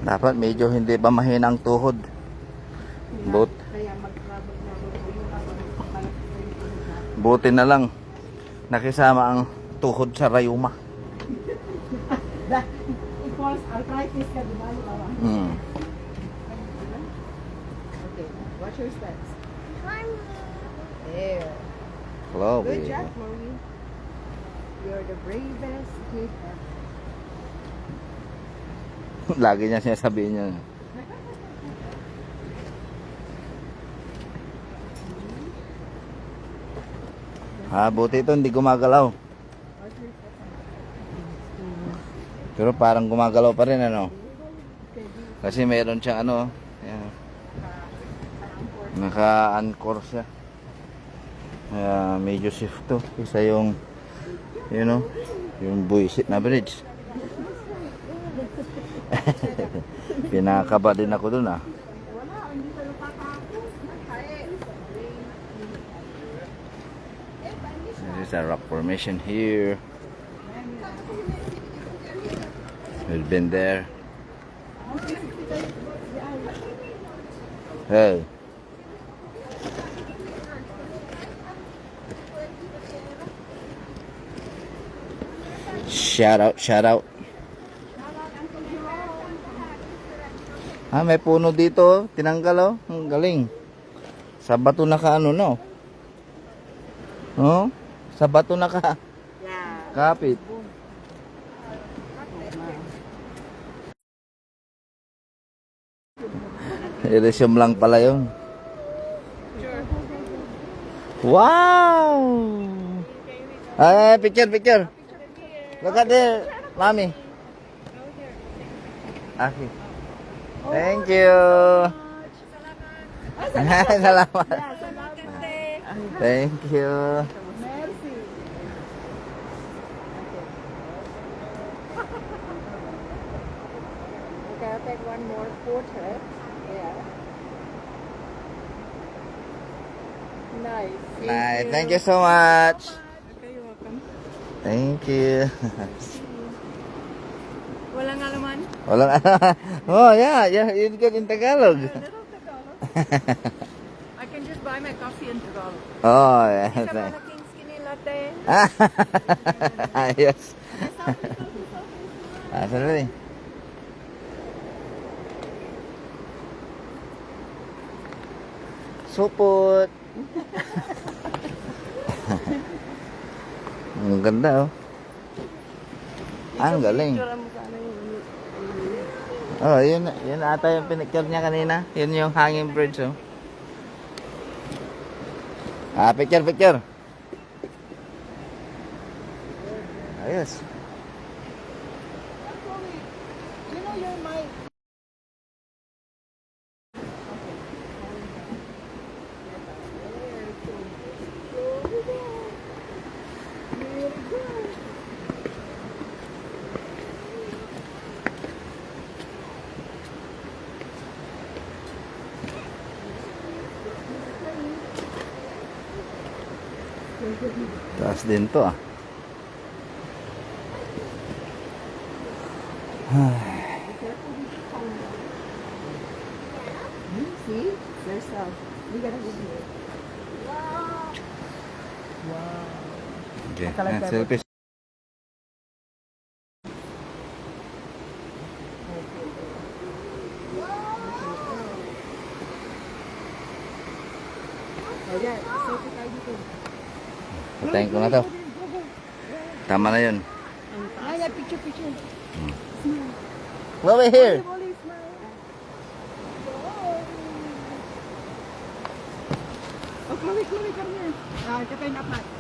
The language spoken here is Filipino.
Dapat medyo hindi pa mahina ang tuhod. But, buti na lang nakisama ang tuhod sa rayuma. Because arthritis ka, di ba? Okay, watch your steps. There. Chloe. Good job, Chloe. You're the bravest kid ever. Lagi niya sinasabihin niya. Buti ito hindi gumagalaw. Pero parang gumagalaw pa rin, ano? Kasi meron siyang ano, yan. Naka-anchor siya. Kaya medyo shift to. Isa yung, you know, yung buisit na bridge. Pinakaba din ako dun, ah. There's a rock formation here. We've been there. Hey. Shout out, shout out. May puno dito, tinanggal, oh. Ang galing. Sa bato na ka ano, no? Oh? Sa bato na ka. Kapit. I-resume lang pala yun. Wow! Picture, picture. Look at there, mommy. Okay. Thank you. Salamat. Thank you. Mercy. Okay, I'll take one more portrait. Yeah. Nice. Nice. Thank you so much. Okay, you're welcome. Thank you. Walang alaman? Walang oh, yeah, you good in Tagalog. A little Tagalog. I can just buy my coffee in Tagalog. Oh, yeah. Isa ba na king skinny latte? Ayos. Sorry. Supot. Ang ganda, oh. Ang galing. Oh, yun ata yung pinicture niya kanina. Yun yung hanging bridge, oh. Picture, picture. Ayos. You know you're my... Taas din to, ah. See? Yourself. You gotta go here. Wow. Okay, selfie. Ayan, selfie tayo dito. Patayin ko na to. Tama na yun. Ayan, picture, picture. Chloe here. Volley, smile. Oh, Chloe, come here. Kita yung dapat.